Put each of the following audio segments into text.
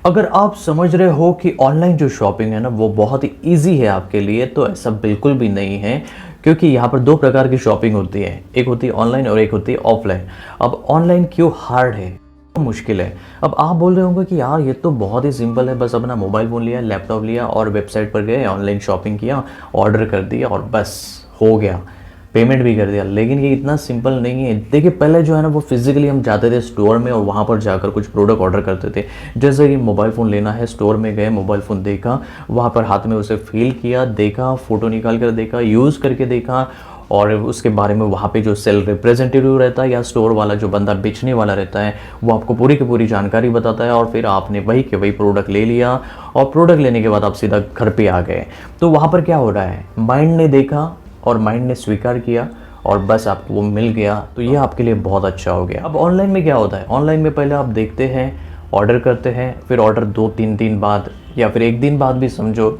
अगर आप समझ रहे हो कि ऑनलाइन जो शॉपिंग है ना वो बहुत ही ईज़ी है आपके लिए, तो ऐसा बिल्कुल भी नहीं है। क्योंकि यहाँ पर 2 प्रकार की शॉपिंग होती है, एक होती है ऑनलाइन और एक होती है ऑफलाइन। अब ऑनलाइन क्यों हार्ड है, क्यों मुश्किल है? अब आप बोल रहे होंगे कि यार ये तो बहुत ही सिंपल है, बस अपना मोबाइल फ़ोन लिया, लैपटॉप लिया और वेबसाइट पर गए, ऑनलाइन शॉपिंग किया, ऑर्डर कर दिया और बस हो गया, पेमेंट भी कर दिया। लेकिन ये इतना सिंपल नहीं है। देखिए, पहले जो है ना वो फिजिकली हम जाते थे स्टोर में और वहाँ पर जाकर कुछ प्रोडक्ट ऑर्डर करते थे। जैसे कि मोबाइल फ़ोन लेना है, स्टोर में गए, मोबाइल फ़ोन देखा, वहाँ पर हाथ में उसे फील किया, देखा, फ़ोटो निकाल कर देखा, यूज़ करके देखा और उसके बारे में वहाँ पे जो सेल रिप्रेजेंटेटिव रहता है या स्टोर वाला जो बंदा बेचने वाला रहता है वो आपको पूरी की पूरी जानकारी बताता है और फिर आपने वही के वही प्रोडक्ट ले लिया और प्रोडक्ट लेने के बाद आप सीधा घर पे आ गए। तो वहाँ पर क्या हो रहा है, माइंड ने देखा और माइंड ने स्वीकार किया और बस आपको वो मिल गया, तो ये आपके लिए बहुत अच्छा हो गया। अब ऑनलाइन में क्या होता है, ऑनलाइन में पहले आप देखते हैं, ऑर्डर करते हैं, फिर ऑर्डर 2-3 दिन बाद या फिर 1 दिन बाद भी समझो,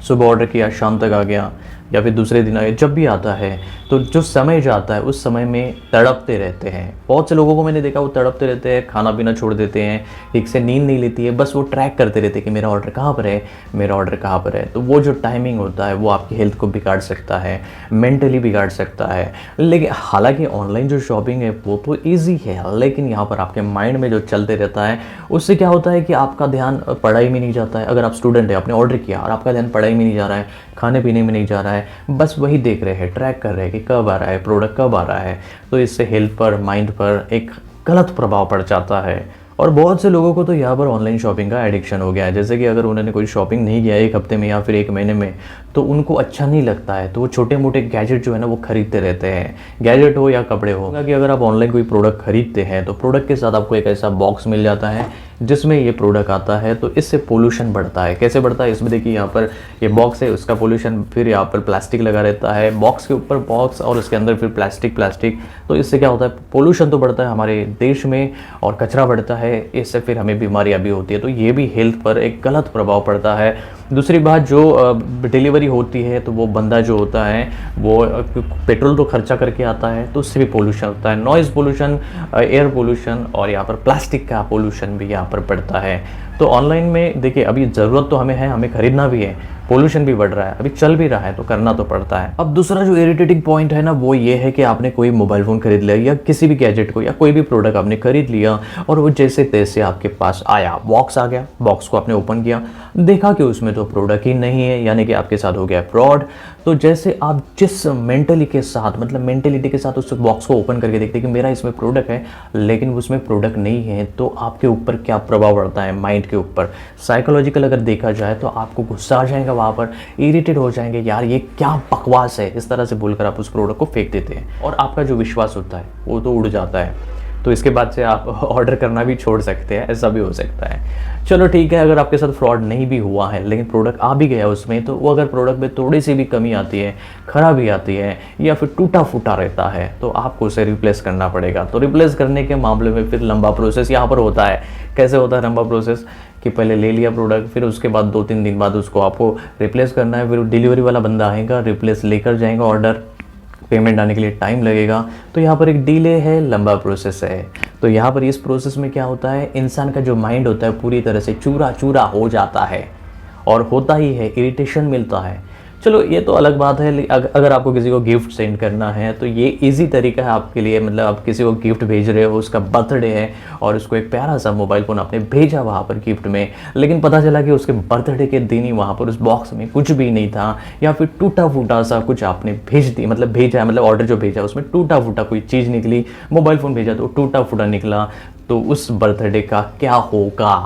सुबह ऑर्डर किया शाम तक आ गया या फिर दूसरे दिन आ गया, जब भी आता है तो जो समय जाता है उस समय में तड़पते रहते हैं। बहुत से लोगों को मैंने देखा वो तड़पते रहते हैं, खाना पीना छोड़ देते हैं, ठीक से नींद नहीं लेती है, बस वो ट्रैक करते रहते हैं कि मेरा ऑर्डर कहाँ पर है, मेरा ऑर्डर कहाँ पर है। तो वो जो टाइमिंग होता है वो आपकी हेल्थ को बिगाड़ सकता है, मेंटली बिगाड़ सकता है। लेकिन हालांकि ऑनलाइन जो शॉपिंग है वो तो ईजी है, लेकिन यहाँ पर आपके माइंड में जो चलते रहता है उससे क्या होता है कि आपका ध्यान पढ़ाई में नहीं जाता है। अगर आप स्टूडेंट है, आपने ऑर्डर किया और आपका ध्यान पढ़ाई में नहीं जा रहा है, खाने पीने में नहीं जा रहा है, बस वही देख रहे हैं, ट्रैक कर रहे हैं कि कब आ रहा है प्रोडक्ट, कब आ रहा है, तो इससे हेल्थ पर, माइंड पर एक गलत प्रभाव पड़ जाता है। और बहुत से लोगों को तो यहाँ पर ऑनलाइन शॉपिंग का एडिक्शन हो गया है। जैसे कि अगर उन्होंने कोई शॉपिंग नहीं किया 1 हफ्ते में या फिर 1 महीने में, तो उनको अच्छा नहीं लगता है, तो वो छोटे मोटे गैजेट जो है ना वो खरीदते रहते हैं, गैजेट हो या कपड़े हो। कि अगर आप ऑनलाइन कोई प्रोडक्ट खरीदते हैं तो प्रोडक्ट के साथ आपको एक ऐसा बॉक्स मिल जाता है जिसमें ये प्रोडक्ट आता है, तो इससे पोल्यूशन बढ़ता है। कैसे बढ़ता है, इसमें देखिए यहाँ पर ये बॉक्स है, उसका पोल्यूशन, फिर यहाँ पर प्लास्टिक लगा रहता है, बॉक्स के ऊपर बॉक्स और उसके अंदर फिर प्लास्टिक, तो इससे क्या होता है, पोल्यूशन तो बढ़ता है हमारे देश में और कचरा बढ़ता है, इससे फिर हमें बीमारियाँ भी होती है। तो ये भी हेल्थ पर एक गलत प्रभाव पड़ता है। दूसरी बात, जो डिलीवरी होती है तो वो बंदा जो होता है वो पेट्रोल तो खर्चा करके आता है, तो उससे भी पोल्यूशन होता है, नॉइज़ पोल्यूशन, एयर पोल्यूशन और यहाँ पर प्लास्टिक का पोल्यूशन भी यहाँ पर पड़ता है। तो ऑनलाइन में देखिए, अभी ज़रूरत तो हमें है, हमें खरीदना भी है, पोल्यूशन भी बढ़ रहा है, अभी चल भी रहा है, तो करना तो पड़ता है। अब दूसरा जो इरिटेटिंग पॉइंट है ना वो ये है कि आपने कोई मोबाइल फ़ोन खरीद लिया या किसी भी गैजेट को या कोई भी प्रोडक्ट आपने खरीद लिया और वो जैसे तैसे आपके पास आया, बॉक्स आ गया, बॉक्स को आपने ओपन किया, देखा कि उसमें तो प्रोडक्ट ही नहीं है, यानी कि आपके साथ हो गया फ्रॉड। तो जैसे आप जिस मेंटलिटी के साथ उस बॉक्स को ओपन करके देखते हैं कि मेरा इसमें प्रोडक्ट है, लेकिन उसमें प्रोडक्ट नहीं है, तो आपके ऊपर क्या प्रभाव पड़ता है, माइंड के ऊपर, साइकोलॉजिकल अगर देखा जाए तो आपको गुस्सा आ जाएगा, वहाँ पर इरिटेट हो जाएंगे, यार ये क्या बकवास है, इस तरह से बोलकर आप उस प्रोडक्ट को फेंक देते हैं और आपका जो विश्वास होता है वो तो उड़ जाता है। तो इसके बाद से आप ऑर्डर करना भी छोड़ सकते हैं, ऐसा भी हो सकता है। चलो ठीक है, अगर आपके साथ फ्रॉड नहीं भी हुआ है लेकिन प्रोडक्ट आ भी गया उसमें, तो वो अगर प्रोडक्ट में थोड़ी सी भी कमी आती है, खराबी आती है या फिर टूटा फूटा रहता है, तो आपको उसे रिप्लेस करना पड़ेगा। तो रिप्लेस करने के मामले में फिर लंबा प्रोसेस यहाँ पर होता है। कैसे होता है लंबा प्रोसेस, कि पहले ले लिया प्रोडक्ट, फिर उसके बाद 2-3 दिन बाद उसको आपको रिप्लेस करना है, फिर डिलीवरी वाला बंदा आएगा, रिप्लेस लेकर जाएगा ऑर्डर, पेमेंट आने के लिए टाइम लगेगा। तो यहाँ पर एक डिले है, लंबा प्रोसेस है। तो यहाँ पर इस प्रोसेस में क्या होता है, इंसान का जो माइंड होता है पूरी तरह से चूरा चूरा हो जाता है और होता ही है, इरिटेशन मिलता है। चलो ये तो अलग बात है। अगर आपको किसी को गिफ्ट सेंड करना है तो ये इजी तरीका है आपके लिए, मतलब आप किसी को गिफ्ट भेज रहे हो, उसका बर्थडे है और उसको एक प्यारा सा मोबाइल फ़ोन आपने भेजा वहाँ पर गिफ्ट में, लेकिन पता चला कि उसके बर्थडे के दिन ही वहाँ पर उस बॉक्स में कुछ भी नहीं था या फिर टूटा फूटा सा कुछ आपने भेजा है, मतलब ऑर्डर जो भेजा उसमें टूटा फूटा कोई चीज़ निकली, मोबाइल फ़ोन भेजा तो टूटा फूटा निकला, तो उस बर्थडे का क्या होगा,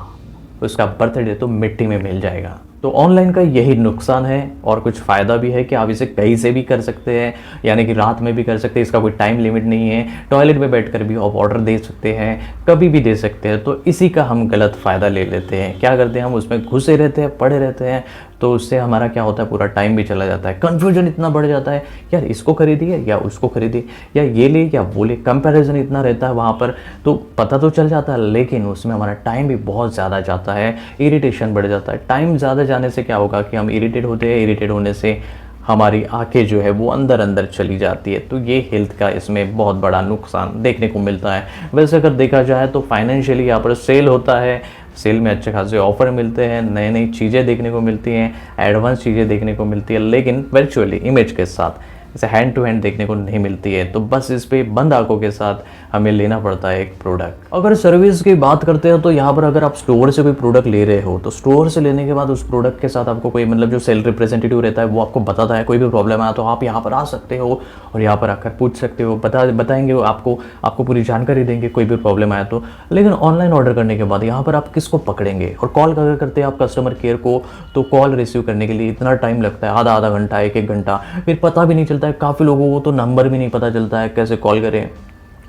उसका बर्थडे तो मिट्टी में मिल जाएगा। तो ऑनलाइन का यही नुकसान है और कुछ फ़ायदा भी है कि आप इसे कहीं से भी कर सकते हैं, यानी कि रात में भी कर सकते हैं, इसका कोई टाइम लिमिट नहीं है, टॉयलेट में बैठकर भी आप ऑर्डर दे सकते हैं, कभी भी दे सकते हैं। तो इसी का हम गलत फ़ायदा ले लेते हैं। क्या करते हैं, हम उसमें घुसे रहते हैं, पड़े रहते हैं, तो उससे हमारा क्या होता है, पूरा टाइम भी चला जाता है, कन्फ्यूजन इतना बढ़ जाता है, यार इसको खरीदिए या उसको खरीदिए या ये ले या वो ले, कंपैरिजन इतना रहता है वहाँ पर। तो पता तो चल जाता है लेकिन उसमें हमारा टाइम भी बहुत ज़्यादा जाता है, इरिटेशन बढ़ जाता है। टाइम ज़्यादा जाने से क्या होगा कि हम इरिटेट होते हैं, इरिटेट होने से हमारी आंखें जो है वो अंदर अंदर चली जाती है। तो ये हेल्थ का इसमें बहुत बड़ा नुकसान देखने को मिलता है। वैसे अगर देखा जाए तो फाइनेंशियली यहाँ पर सेल होता है, सेल में अच्छे खासे ऑफर मिलते हैं, नई नई चीज़ें देखने को मिलती हैं, एडवांस चीज़ें देखने को मिलती है, लेकिन वर्चुअली इमेज के साथ इसे हैंड टू हैंड देखने को नहीं मिलती है। तो बस इस पे बंद आंखों के साथ हमें लेना पड़ता है एक प्रोडक्ट। अगर सर्विस की बात करते हो तो यहाँ पर अगर आप स्टोर से कोई प्रोडक्ट ले रहे हो तो स्टोर से लेने के बाद उस प्रोडक्ट के साथ आपको कोई मतलब जो सेल रिप्रेजेंटेटिव रहता है वो आपको बताता है, कोई भी प्रॉब्लम आया तो आप यहाँ पर आ सकते हो और यहाँ पर आकर पूछ सकते हो, बताएंगे वो आपको पूरी जानकारी देंगे कोई भी प्रॉब्लम आया तो। लेकिन ऑनलाइन ऑर्डर करने के बाद यहाँ पर आप किसको पकड़ेंगे, और कॉल अगर करते हैं आप कस्टमर केयर को तो कॉल रिसीव करने के लिए इतना टाइम लगता है, आधा घंटा, एक घंटा, फिर पता भी नहीं चलता है। काफ़ी लोगों को तो नंबर भी नहीं पता चलता है कैसे कॉल करें,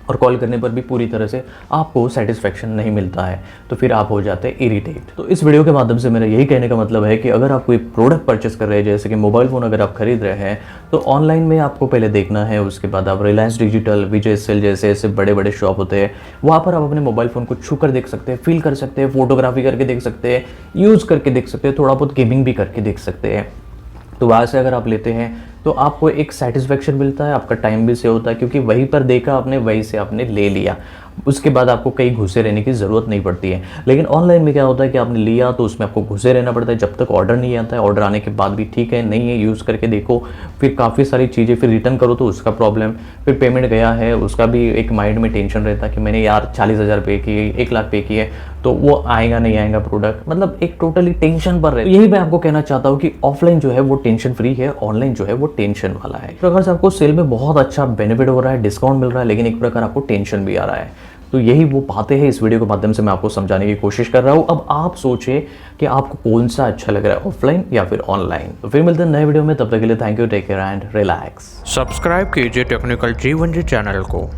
और कॉल करने पर भी पूरी तरह से आपको सेटिस्फेक्शन नहीं मिलता है, तो फिर आप हो जाते हैं इरिटेट। तो इस वीडियो के माध्यम से मेरा यही कहने का मतलब है कि अगर आप कोई प्रोडक्ट परचेस कर रहे हैं, जैसे कि मोबाइल फ़ोन अगर आप खरीद रहे हैं, तो ऑनलाइन में आपको पहले देखना है, उसके बाद आप रिलायंस डिजिटल, विजय सेल जैसे ऐसे बड़े बड़े शॉप होते हैं, वहाँ पर आप अपने मोबाइल फ़ोन को छू कर देख सकते हैं, फील कर सकते हैं, फोटोग्राफी करके देख सकते हैं, यूज़ करके देख सकते हैं, थोड़ा बहुत गेमिंग भी करके देख सकते हैं। तो वहाँ से अगर आप लेते हैं तो आपको एक सेटिस्फेक्शन मिलता है, आपका टाइम भी सेव होता है, क्योंकि वहीं पर देखा आपने, वहीं से आपने ले लिया, उसके बाद आपको कहीं घुसे रहने की ज़रूरत नहीं पड़ती है। लेकिन ऑनलाइन में क्या होता है कि आपने लिया तो उसमें आपको घुसे रहना पड़ता है जब तक ऑर्डर नहीं आता है। ऑर्डर आने के बाद भी ठीक है, नहीं है, यूज़ करके देखो, फिर काफ़ी सारी चीज़ें, फिर रिटर्न करो तो उसका प्रॉब्लम, फिर पेमेंट गया है उसका भी एक माइंड में टेंशन रहता है कि मैंने यार 40,000 पे किए, 1 लाख पे किए, तो वो आएगा नहीं आएगा प्रोडक्ट, मतलब एक टोटली टेंशन पर रहे। यही मैं आपको कहना चाहता हूँ कि ऑफलाइन जो है वो टेंशन फ्री है, ऑनलाइन जो है वो टेंशन वाला है। एक प्रकार से आपको सेल में बहुत अच्छा बेनिफिट हो रहा है, डिस्काउंट मिल रहा है, लेकिन एक प्रकार आपको टेंशन भी आ रहा है। तो यही वो बातें हैं इस वीडियो के माध्यम से मैं आपको समझाने की कोशिश कर रहा हूँ। अब आप सोचें कि आपको कौन सा अच्छा लग रहा है, ऑफलाइन या फिर ऑनलाइन। तो फिर मिलते हैं नए वीडियो में, तब तक के लिए thank you, take care and relax. Subscribe कीजिए टेक्निकल जीवन जी चैनल को।